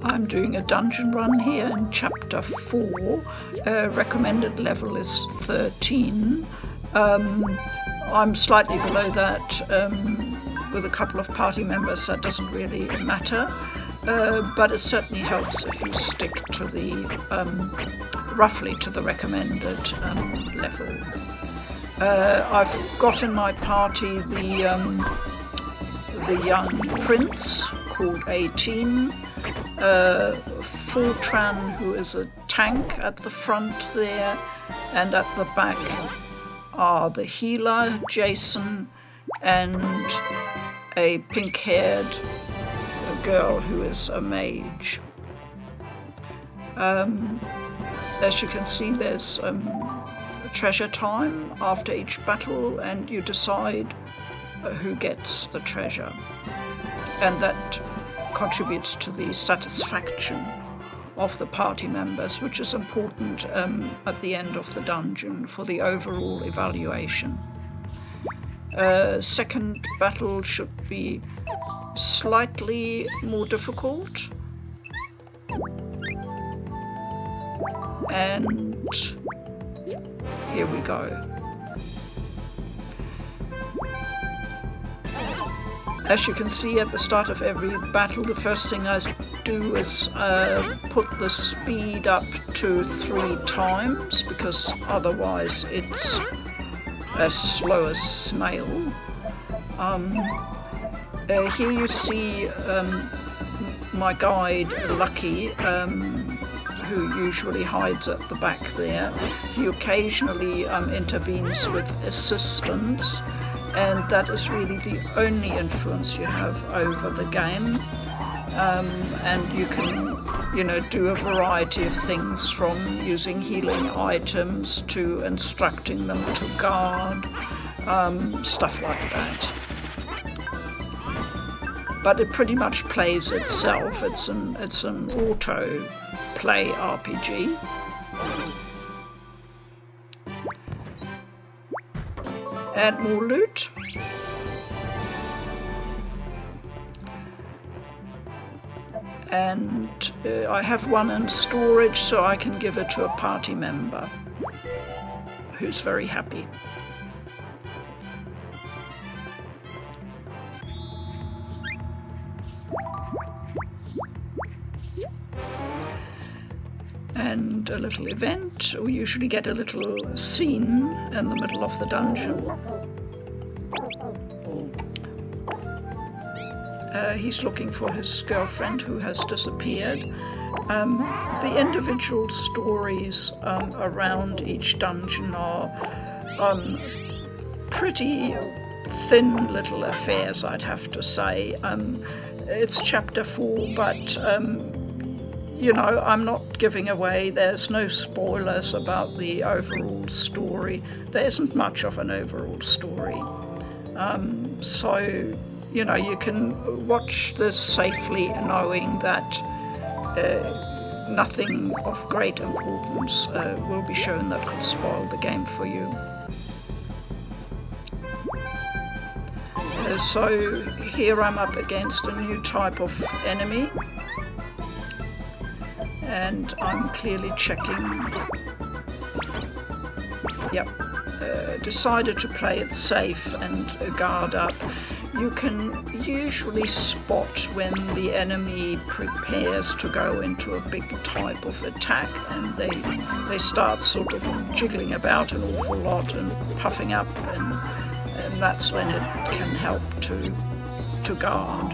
I'm doing a dungeon run here in Chapter 4. Recommended level is 13. I'm slightly below that with a couple of party members. That doesn't really matter, but it certainly helps if you stick to the roughly to the recommended level. I've got in my party the young prince called 18, Fortran, who is a tank at the front there, and at the back are the healer, Jason, and a pink-haired girl who is a mage. As you can see, there's treasure time after each battle, and you decide who gets the treasure, and that contributes to the satisfaction of the party members, which is important at the end of the dungeon for the overall evaluation. Second battle should be slightly more difficult, and here we go. As you can see, at the start of every battle, the first thing I do is put the speed up to 3 times, because otherwise it's as slow as a snail. Here you see my guide, Lucky, who usually hides at the back there. He occasionally intervenes with assistance, and that is really the only influence you have over the game. And you can, do a variety of things, from using healing items to instructing them to guard, stuff like that. But it pretty much plays itself. It's an auto play RPG. Add more loot. And I have one in storage, so I can give it to a party member who's very happy. And a little event. We usually get a little scene in the middle of the dungeon. He's looking for his girlfriend who has disappeared. The individual stories around each dungeon are pretty thin little affairs, I'd have to say. It's Chapter 4, but I'm not giving away. There's no spoilers about the overall story. There isn't much of an overall story. So, you can watch this safely, knowing that nothing of great importance will be shown that could spoil the game for you. So here I'm up against a new type of enemy, and I'm clearly checking. Yep, decided to play it safe and guard up. You can usually spot when the enemy prepares to go into a big type of attack, and they start sort of jiggling about an awful lot and puffing up, and that's when it can help to guard.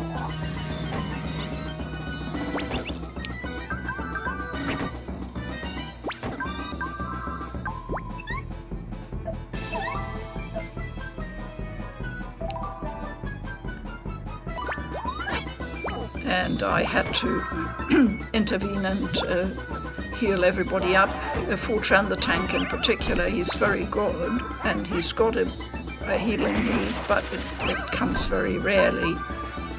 And I had to intervene and heal everybody up. Fortran the tank in particular, he's very good, and he's got a healing move, but it comes very rarely,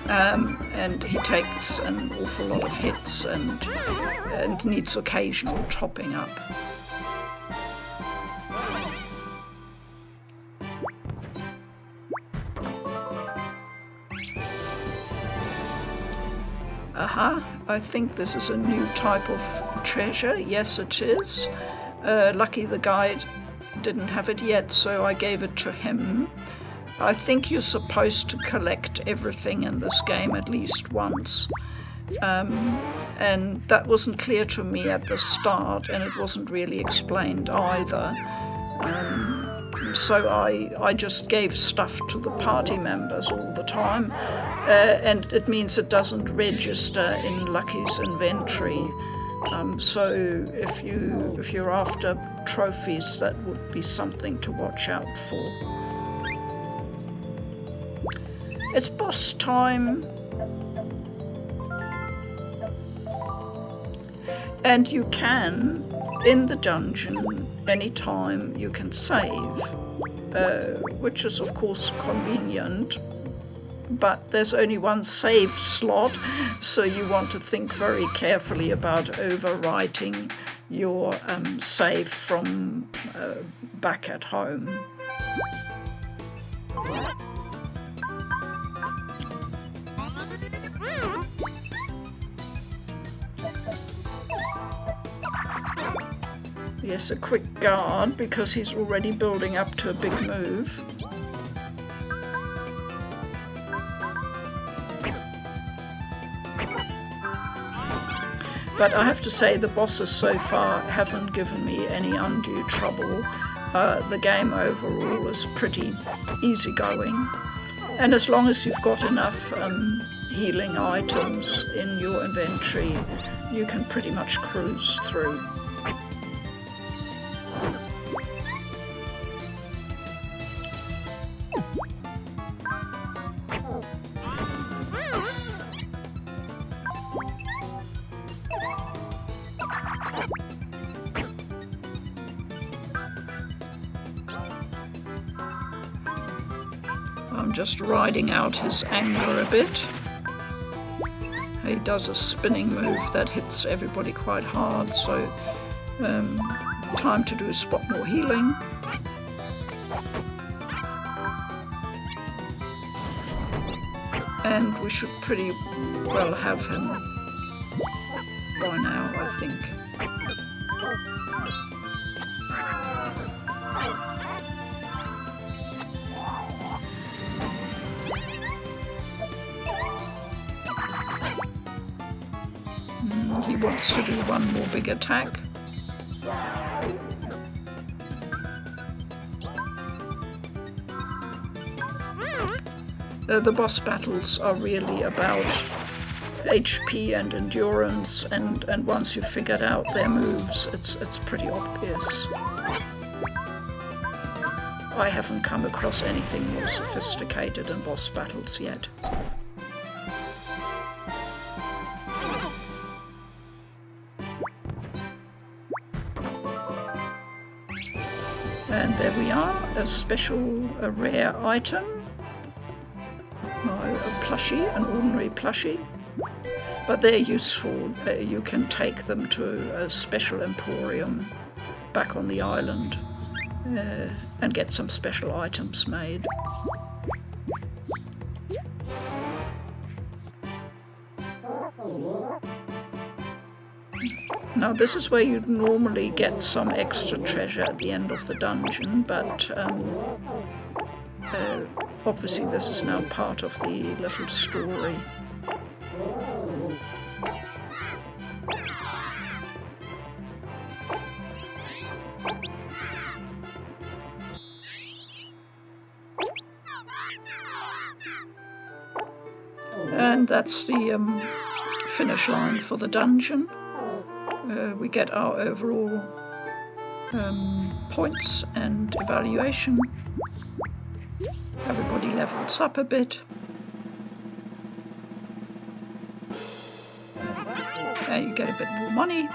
and he takes an awful lot of hits and needs occasional topping up. Aha, I think this is a new type of treasure. Yes, it is. Lucky the guide didn't have it yet, so I gave it to him. I think you're supposed to collect everything in this game at least once. And that wasn't clear to me at the start, and it wasn't really explained either. So I just gave stuff to the party members all the time, and it means it doesn't register in Lucky's inventory. So if you're after trophies, that would be something to watch out for. It's boss time. And you can, in the dungeon, anytime you can save, which is of course convenient, but there's only one save slot, so you want to think very carefully about overwriting your save from back at home. Yes, a quick guard, because he's already building up to a big move. But I have to say the bosses so far haven't given me any undue trouble. The game overall is pretty easygoing. And as long as you've got enough healing items in your inventory, you can pretty much cruise through. I'm just riding out his anger a bit. He does a spinning move that hits everybody quite hard, so time to do a spot more healing. And we should pretty well have him by now, I think. He wants to do one more big attack. The boss battles are really about HP and endurance, and once you've figured out their moves, it's pretty obvious. I haven't come across anything more sophisticated in boss battles yet. And there we are, a rare item. A plushie, an ordinary plushie. But they're useful. You can take them to a special emporium back on the island and get some special items made. Now this is where you'd normally get some extra treasure at the end of the dungeon, but obviously this is now part of the little story. And that's the finish line for the dungeon. We get our overall points and evaluation. Everybody levels up a bit. You get a bit more money.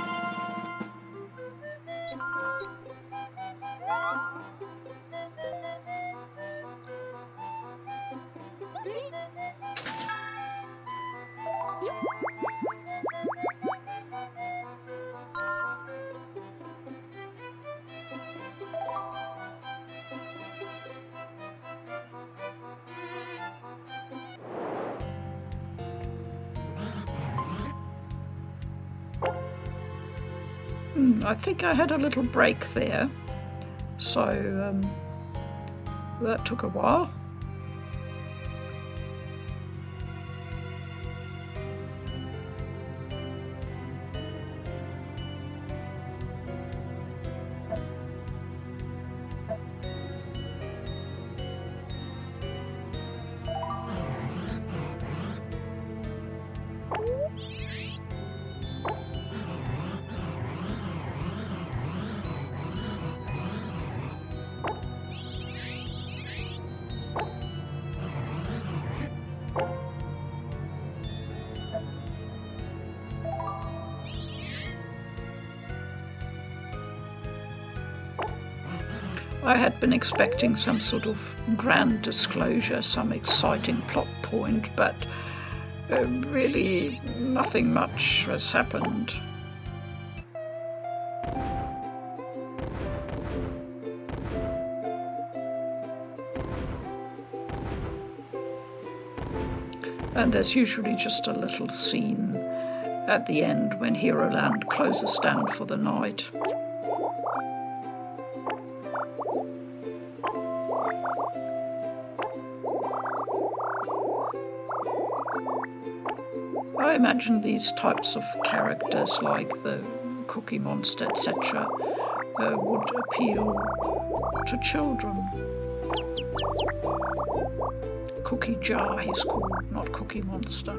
I think I had a little break there, so that took a while. I had been expecting some sort of grand disclosure, some exciting plot point, but really nothing much has happened. And there's usually just a little scene at the end when Heroland closes down for the night. I imagine these types of characters, like the Cookie Monster, etc., would appeal to children. Cookie Jar, he's called, not Cookie Monster.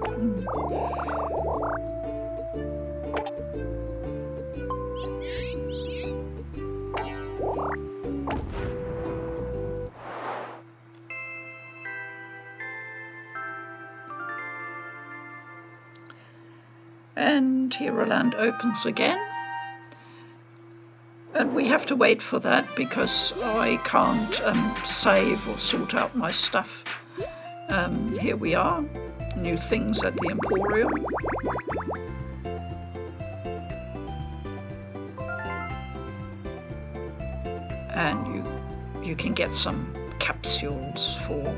And Heroland opens again, and we have to wait for that because I can't save or sort out my stuff. Here we are, new things at the Emporium. And you can get some capsules for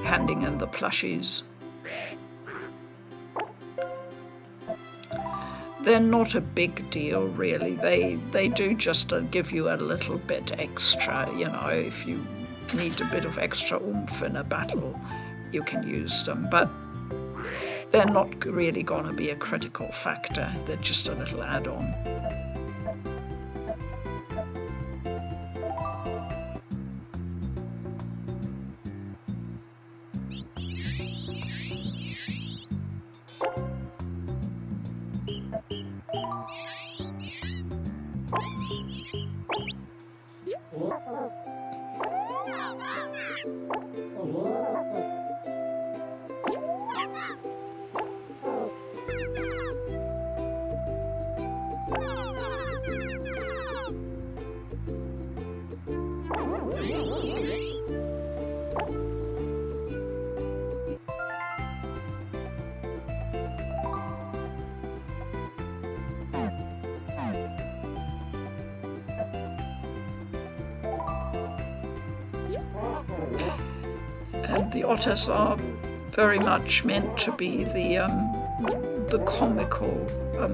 handing in the plushies. They're not a big deal, really. They do just give you a little bit extra, you know, if you need a bit of extra oomph in a battle, you can use them. But they're not really going to be a critical factor. They're just a little add-on. And the otters are very much meant to be the comical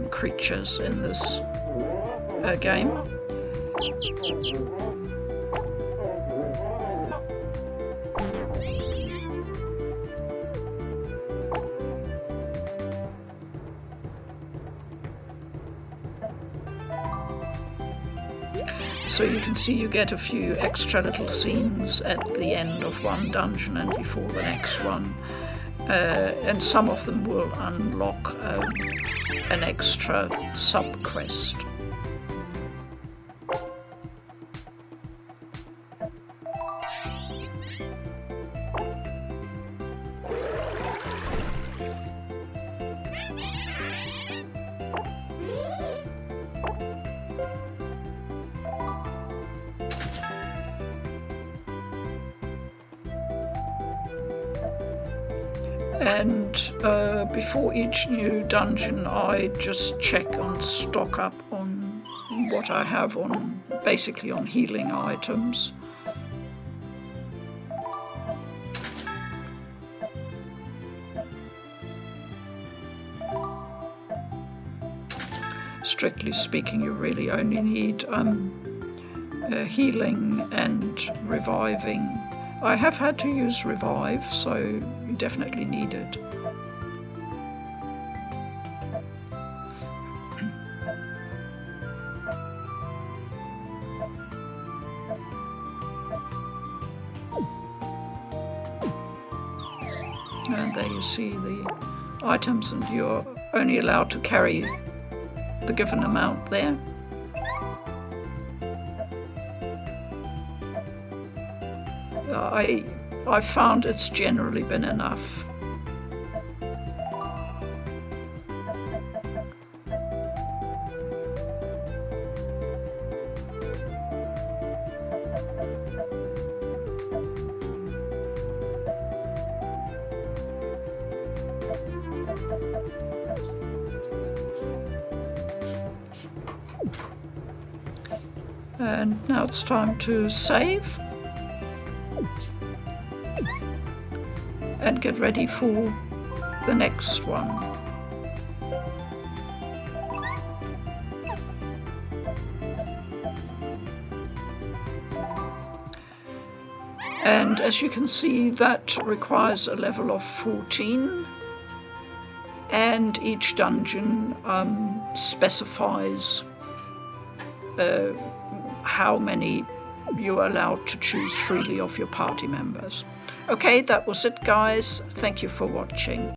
creatures in this game. So you can see you get a few extra little scenes at the end of one dungeon and before the next one. And some of them will unlock an extra sub-quest. And before each new dungeon I just check and stock up on what I have on, basically on healing items. strictly speaking, you really only need healing and reviving. I have had to use revive, so you definitely need it. And there you see the items, and you're only allowed to carry the given amount there. I found it's generally been enough. And now it's time to save and get ready for the next one. And as you can see, that requires a level of 14, and each dungeon specifies how many you're allowed to choose freely of your party members. Okay, that was it, guys. Thank you for watching.